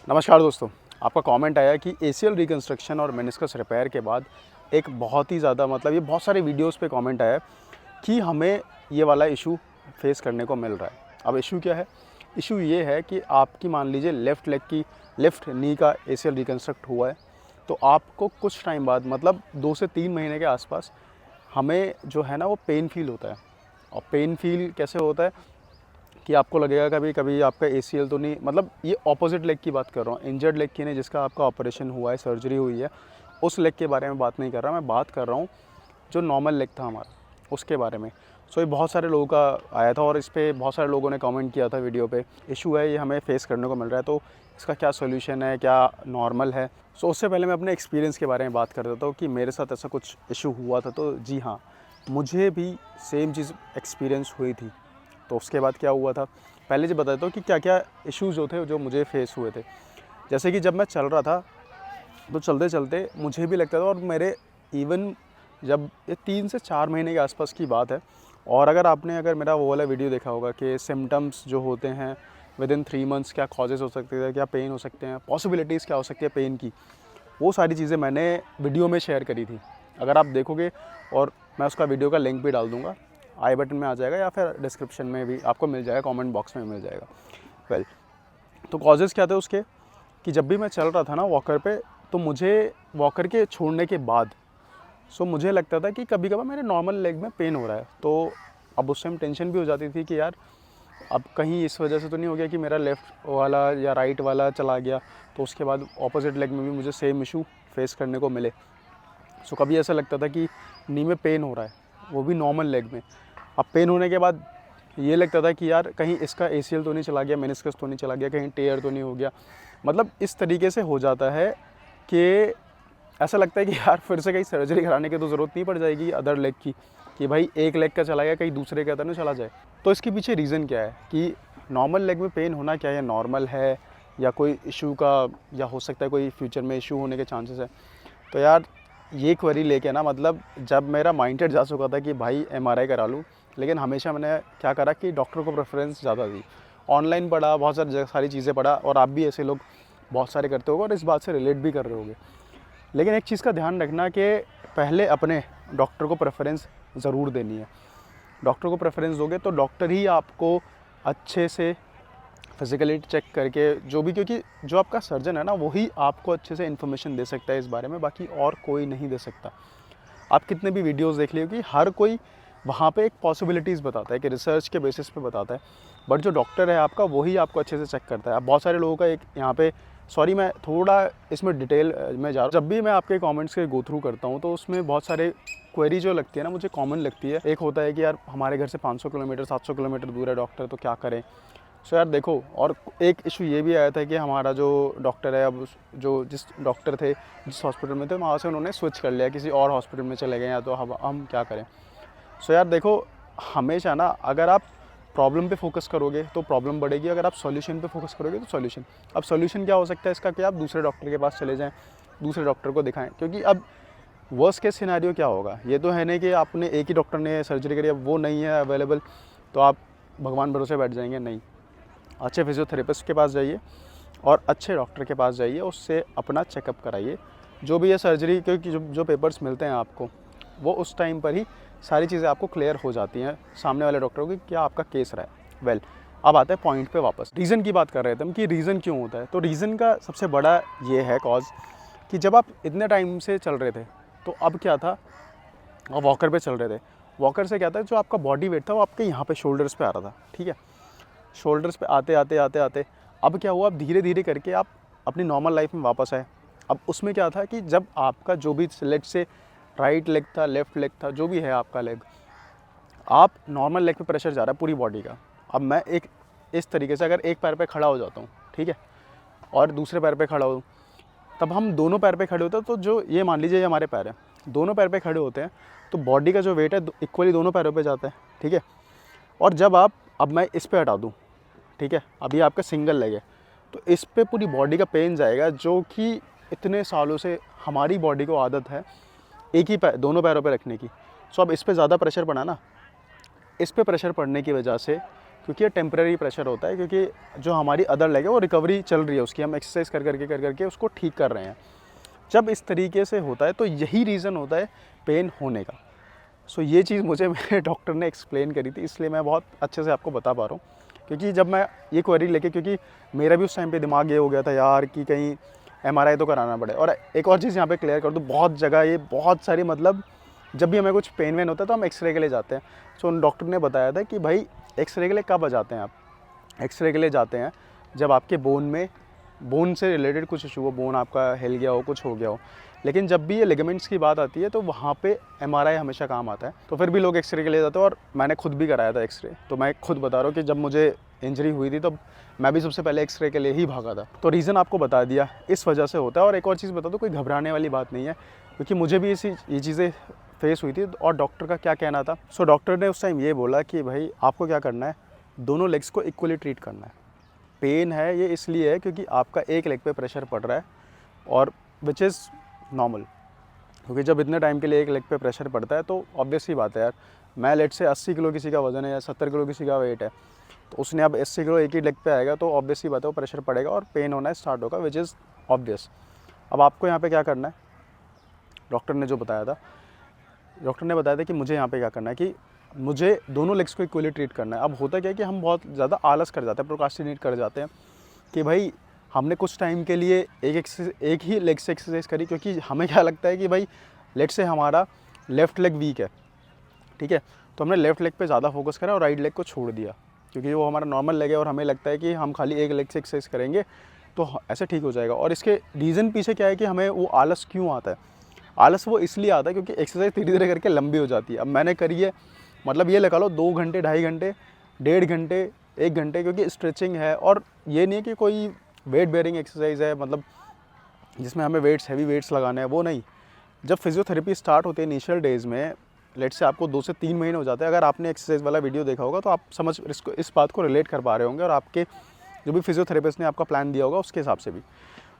नमस्कार दोस्तों, आपका कमेंट आया कि एसीएल रिकंस्ट्रक्शन और मेनिस्कस रिपेयर के बाद एक बहुत ही ज़्यादा ये बहुत सारे वीडियोस पे कमेंट आया कि हमें ये वाला इशू फेस करने को मिल रहा है। अब इशू क्या है? इशू ये है कि आपकी मान लीजिए लेफ़्ट नी का एसीएल रिकंस्ट्रक्ट हुआ है, तो आपको कुछ टाइम बाद 2 से 3 महीने के आसपास हमें जो है ना वो पेन फ़ील होता है। और पेन फ़ील कैसे होता है कि आपको लगेगा कभी कभी आपका एसीएल तो नहीं, ये ऑपोजिट लेग की बात कर रहा हूँ, इंजर्ड लेग की नहीं, जिसका आपका ऑपरेशन हुआ है, सर्जरी हुई है, उस लेग के बारे में बात नहीं कर रहा। मैं बात कर रहा हूँ जो नॉर्मल लेग था हमारा, उसके बारे में। सो ये बहुत सारे लोगों का आया था और इस पर बहुत सारे लोगों ने कमेंट किया था वीडियो पे। इशू है ये हमें फेस करने को मिल रहा है, तो इसका क्या सोल्यूशन है, क्या नॉर्मल है। सो उससे पहले मैं अपने एक्सपीरियंस के बारे में बात कर देता हूँ कि मेरे साथ ऐसा कुछ इशू हुआ था। तो जी हाँ, मुझे भी सेम चीज़ एक्सपीरियंस हुई थी। तो उसके बाद क्या हुआ था, पहले जो बताता हूँ कि क्या क्या इश्यूज़ जो थे जो मुझे फेस हुए थे। जैसे कि जब मैं चल रहा था तो चलते चलते मुझे भी लगता था, और मेरे इवन जब ये 3 से 4 महीने के आसपास की बात है। और अगर मेरा वो वाला वीडियो देखा होगा कि सिम्टम्स जो होते हैं विद इन 3 मंथ्स, क्या कॉजेज़ हो सकते हैं, क्या पेन हो सकते हैं, पॉसिबिलिटीज़ क्या हो सकती है पेन की, वो सारी चीज़ें मैंने वीडियो में शेयर करी थी। अगर आप देखोगे, और मैं उसका वीडियो का लिंक भी डाल दूँगा, आई बटन में आ जाएगा या फिर डिस्क्रिप्शन में भी आपको मिल जाएगा, कमेंट बॉक्स में मिल जाएगा। तो कॉजेज़ क्या थे उसके, कि जब भी मैं चल रहा था ना वॉकर पे, तो मुझे वॉकर के छोड़ने के बाद मुझे लगता था कि कभी कभार मेरे नॉर्मल लेग में पेन हो रहा है। तो अब उस टाइम टेंशन भी हो जाती थी कि यार अब कहीं इस वजह से तो नहीं हो गया कि मेरा लेफ़्ट वाला या राइट वाला चला गया, तो उसके बाद ऑपोजिट लेग में भी मुझे सेम इशू फेस करने को मिले। कभी ऐसा लगता था कि नी में पेन हो रहा है, वो भी नॉर्मल लेग में। अब पेन होने के बाद ये लगता था कि यार कहीं इसका एसीएल तो नहीं चला गया, मेनिस्कस तो नहीं चला गया, कहीं टेयर तो नहीं हो गया। इस तरीके से हो जाता है कि ऐसा लगता है कि यार फिर से कहीं सर्जरी कराने की तो ज़रूरत नहीं पड़ जाएगी अदर लेग की, कि भाई एक लेग का चला गया कहीं दूसरे का तो नहीं चला जाए। तो इसके पीछे रीज़न क्या है कि नॉर्मल लेग में पेन होना क्या है, नॉर्मल है या कोई इशू का, या हो सकता है कोई फ्यूचर में इशू होने के चांसेस है। तो यार ये क्वेरी लेके ना, जब मेरा माइंडसेट जा चुका था कि भाई एमआरआई करा लूँ, लेकिन हमेशा मैंने क्या करा कि डॉक्टर को प्रेफरेंस ज़्यादा दी। ऑनलाइन पढ़ा, बहुत सारी चीज़ें पढ़ा, और आप भी ऐसे लोग बहुत सारे करते होगे और इस बात से रिलेट भी कर रहे होगे। लेकिन एक चीज़ का ध्यान रखना कि पहले अपने डॉक्टर को प्रेफरेंस ज़रूर देनी है। डॉक्टर को प्रेफरेंस दोगे तो डॉक्टर ही आपको अच्छे से फिज़िकली चेक करके जो भी, क्योंकि जो आपका सर्जन है ना, वही आपको अच्छे से इन्फॉर्मेशन दे सकता है इस बारे में, बाकी और कोई नहीं दे सकता। आप कितने भी वीडियोस देख लीजिए कि हर कोई वहाँ पे एक पॉसिबिलिटीज़ बताता है, कि रिसर्च के बेसिस पे बताता है, बट जो डॉक्टर है आपका वही आपको अच्छे से चेक करता है। अब बहुत सारे लोगों का एक यहाँ पे, सॉरी मैं थोड़ा इसमें डिटेल में जा रहा हूँ। जब भी मैं आपके कमेंट्स के गो थ्रू करता हूँ तो उसमें बहुत सारे क्वेरी जो लगती है ना, मुझे कॉमन लगती है। एक होता है कि यार हमारे घर से 500 किलोमीटर 700 किलोमीटर दूर है डॉक्टर, तो क्या करें। यार देखो, और एक इशू ये भी आया था कि हमारा जो डॉक्टर है, अब जो जिस डॉक्टर थे जिस हॉस्पिटल में थे, वहाँ से उन्होंने स्विच कर लिया, किसी और हॉस्पिटल में चले गए, या तो हम क्या करें। यार देखो, हमेशा ना अगर आप प्रॉब्लम पे फोकस करोगे तो प्रॉब्लम बढ़ेगी, अगर आप सॉल्यूशन पे फोकस करोगे तो सॉल्यूशन। अब सॉल्यूशन क्या हो सकता है इसका, कि आप दूसरे डॉक्टर के पास चले जाएं, दूसरे डॉक्टर को दिखाएं। क्योंकि अब वर्स्ट केस सिनेरियो क्या होगा, ये तो है नहीं कि आपने एक ही डॉक्टर ने सर्जरी करी, अब वो नहीं है अवेलेबल तो आप भगवान भरोसे बैठ जाएंगे। नहीं, अच्छे फिजियोथेरेपिस्ट के पास जाइए और अच्छे डॉक्टर के पास जाइए, उससे अपना चेकअप कराइए। जो भी है सर्जरी, क्योंकि जो पेपर्स मिलते हैं आपको, वो उस टाइम पर ही सारी चीज़ें आपको क्लियर हो जाती हैं सामने वाले डॉक्टर को कि क्या आपका केस रहा है। अब आते हैं पॉइंट पे वापस। रीज़न की बात कर रहे थे हम कि रीज़न क्यों होता है। तो रीज़न का सबसे बड़ा ये है कॉज, कि जब आप इतने टाइम से चल रहे थे, तो अब क्या था, आप वॉकर पे चल रहे थे। वॉकर से क्या था, जो आपका बॉडी वेट था वो आपके यहाँ पे शोल्डर्स पे आ रहा था, ठीक है। शोल्डर्स पे आते आते आते आते अब क्या हुआ, अब धीरे धीरे करके आप अपनी नॉर्मल लाइफ में वापस आए। अब उसमें क्या था कि जब आपका जो भी लेग से राइट लेग था, लेफ़्ट लेग था, जो भी है आपका लेग, आप नॉर्मल लेग पे प्रेशर जा रहा है पूरी बॉडी का। अब मैं एक इस तरीके से अगर एक पैर पे खड़ा हो जाता हूँ, ठीक है, और दूसरे पैर पे खड़ा हूँ, तब हम दोनों पैर पे खड़े होते हैं। तो जो ये मान लीजिए ये हमारे पैर हैं, दोनों पैर पे खड़े होते हैं, तो बॉडी का जो वेट है इक्वली दोनों पैरों पे जाता है, ठीक है। और जब अब मैं इस पे हटा दूँ, ठीक है, अभी आपका सिंगल लेग है, तो इस पे पूरी बॉडी का पेन जाएगा, जो कि इतने सालों से हमारी बॉडी को आदत है एक ही दोनों पैरों पे रखने की। अब इस पे ज़्यादा प्रेशर पड़ा ना, इस पे प्रेशर पड़ने की वजह से क्योंकि ये टेम्परेरी प्रेशर होता है, क्योंकि जो हमारी अदर लेग है वो रिकवरी चल रही है उसकी, हम एक्सरसाइज कर करके उसको ठीक कर रहे हैं। जब इस तरीके से होता है तो यही रीज़न होता है पेन होने का। सो ये चीज़ मुझे मेरे डॉक्टर ने एक्सप्लेन करी थी, इसलिए मैं बहुत अच्छे से आपको बता पा रहा हूँ। क्योंकि जब मैं ये क्वेरी लेके, क्योंकि मेरा भी उस टाइम पे दिमाग ये हो गया था यार कि कहीं MRI तो कराना पड़े। और एक और चीज़ यहाँ पे क्लियर कर दूँ, बहुत जगह ये बहुत सारी मतलब जब भी हमें कुछ पेन वेन होता है तो हम एक्सरे के लिए जाते हैं। सो उन डॉक्टर ने बताया था कि भाई एक्सरे के लिए कब जाते हैं आप? एक्सरे के लिए जाते हैं जब आपके बोन से रिलेटेड कुछ इशू हो, बोन आपका हिल गया हो, कुछ हो गया हो। लेकिन जब भी ये लिगामेंट्स की बात आती है तो वहाँ पे MRI हमेशा काम आता है। तो फिर भी लोग एक्सरे के लिए जाते हैं, और मैंने खुद भी कराया था एक्सरे। तो मैं खुद बता रहा हूँ कि जब मुझे इंजरी हुई थी तो मैं भी सबसे पहले एक्सरे के लिए ही भागा था। तो रीज़न आपको बता दिया, इस वजह से होता है। और एक और चीज़ बता दो, कोई घबराने वाली बात नहीं है, क्योंकि मुझे भी ये चीज़ें फेस हुई थी। और डॉक्टर का क्या कहना था? सो डॉक्टर ने उस टाइम ये बोला कि भाई आपको क्या करना है, दोनों लेग्स को इक्वली ट्रीट करना है। पेन है ये इसलिए है क्योंकि आपका एक लेग पे प्रेशर पड़ रहा है, और विच इज़ नॉर्मल, क्योंकि जब इतने टाइम के लिए एक लेग पे प्रेशर पड़ता है तो ऑब्वियस ही बात है यार। मैं लेट से 80 किलो किसी का वज़न है या 70 किलो किसी का वेट है, तो उसने अब 80 किलो एक ही लेग पे आएगा तो ऑब्वियस ही बात है वो प्रेशर पड़ेगा और पेन होना स्टार्ट होगा, विच इज़ ऑब्वियस। अब आपको यहाँ पे क्या करना है, डॉक्टर ने जो बताया था, डॉक्टर ने बताया था कि मुझे यहाँ पे क्या करना है कि मुझे दोनों लेग्स को इक्वली ट्रीट करना है। अब होता क्या है कि हम बहुत ज़्यादा आलस कर जाते हैं, प्रोक्रास्टिनेट कर जाते हैं कि भाई हमने कुछ टाइम के लिए एक ही लेग से एक्सरसाइज करी, क्योंकि हमें क्या लगता है कि भाई लेट से हमारा लेफ़्ट लेग वीक है, ठीक है, तो हमने लेफ़्ट लेग पे ज़्यादा फोकस करा और राइट लेग को छोड़ दिया, क्योंकि वो हमारा नॉर्मल लेग है और हमें लगता है कि हम खाली एक लेग से एक्सरसाइज करेंगे तो ऐसे ठीक हो जाएगा। और इसके रीज़न पीछे क्या है कि हमें वो आलस क्यों आता है? आलस वो इसलिए आता है क्योंकि एक्सरसाइज धीरे धीरे करके लंबी हो जाती है। अब मैंने करी है, मतलब ये लगा लो 2 घंटे, 2.5 घंटे, 1.5 घंटे, 1 घंटे, क्योंकि स्ट्रेचिंग है। और ये नहीं है कि कोई वेट बेयरिंग एक्सरसाइज है, मतलब जिसमें हमें हैवी वेट्स लगाने हैं, वो नहीं। जब फिजियोथेरेपी स्टार्ट होती है इनिशियल डेज़ में, लेट से आपको 2 से 3 महीने हो जाते हैं। अगर आपने एक्सरसाइज वाला वीडियो देखा होगा तो आप इस बात को रिलेट कर पा रहे होंगे, और आपके जो भी फिजियोथेरेपिस्ट ने आपका प्लान दिया होगा उसके हिसाब से भी।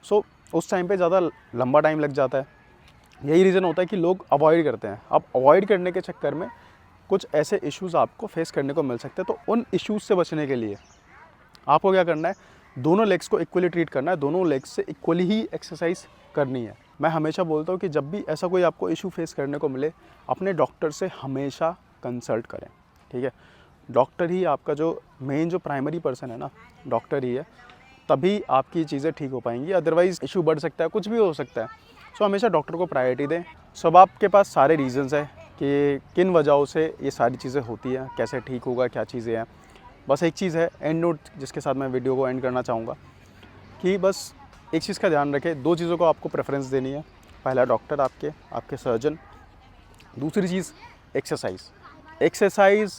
सो उस टाइम पे ज़्यादा लंबा टाइम लग जाता है। यही रीज़न होता है कि लोग अवॉइड करते हैं। अब अवॉइड करने के चक्कर में कुछ ऐसे इश्यूज़ आपको फेस करने को मिल सकते हैं। तो उन इश्यूज़ से बचने के लिए आपको क्या करना है, दोनों लेग्स को इक्वली ट्रीट करना है, दोनों लेग्स से इक्वली ही एक्सरसाइज करनी है। मैं हमेशा बोलता हूँ कि जब भी ऐसा कोई आपको इशू फेस करने को मिले, अपने डॉक्टर से हमेशा कंसल्ट करें, ठीक है। डॉक्टर ही आपका जो मेन जो प्राइमरी पर्सन है ना, डॉक्टर ही है, तभी आपकी चीज़ें ठीक हो पाएंगी। अदरवाइज़ इशू बढ़ सकता है, कुछ भी हो सकता है। सो हमेशा डॉक्टर को प्रायोरिटी दें। सो अब आपके पास सारे रीज़न्स हैं कि किन वजहों से ये सारी चीज़ें होती हैं, कैसे ठीक होगा, क्या चीज़ें हैं। बस एक चीज़ है एंड नोट जिसके साथ मैं वीडियो को एंड करना चाहूँगा कि बस एक चीज़ का ध्यान रखें, 2 चीज़ों को आपको प्रेफरेंस देनी है। पहला डॉक्टर आपके सर्जन, दूसरी चीज़ एक्सरसाइज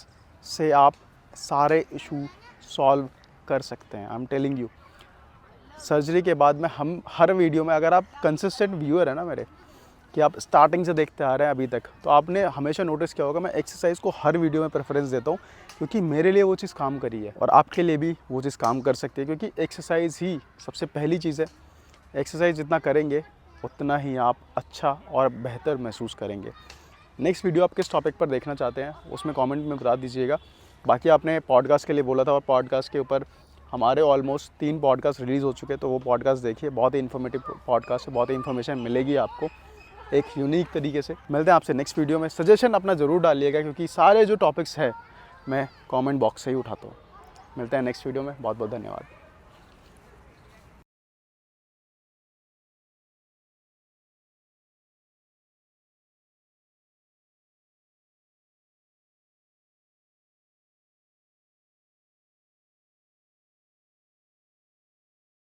से आप सारे इशू सॉल्व कर सकते हैं। I am telling you, surgery के बाद में हम हर वीडियो में, अगर आप कंसिस्टेंट व्यूअर है ना मेरे, कि आप स्टार्टिंग से देखते आ रहे हैं अभी तक, तो आपने हमेशा नोटिस किया होगा मैं एक्सरसाइज को हर वीडियो में प्रेफरेंस देता हूँ, क्योंकि मेरे लिए वो चीज़ काम करी है और आपके लिए भी वो चीज़ काम कर सकती है। क्योंकि एक्सरसाइज ही सबसे पहली चीज़ है। एक्सरसाइज जितना करेंगे उतना ही आप अच्छा और बेहतर महसूस करेंगे। नेक्स्ट वीडियो आप किस टॉपिक पर देखना चाहते हैं उसमें कमेंट में बता दीजिएगा। बाकी आपने पॉडकास्ट के लिए बोला था, और पॉडकास्ट के ऊपर हमारे ऑलमोस्ट 3 पॉडकास्ट रिलीज़ हो चुके हैं, तो वो पॉडकास्ट देखिए, बहुत ही इन्फॉर्मेटिव पॉडकास्ट है, बहुत ही इन्फॉर्मेशन मिलेगी आपको एक यूनिक तरीके से। मिलते हैं आपसे नेक्स्ट वीडियो में। सजेशन अपना ज़रूर डालिएगा, क्योंकि सारे जो टॉपिक्स हैं मैं कमेंट बॉक्स से ही उठाता हूँ। मिलते हैं नेक्स्ट वीडियो में। बहुत बहुत धन्यवाद।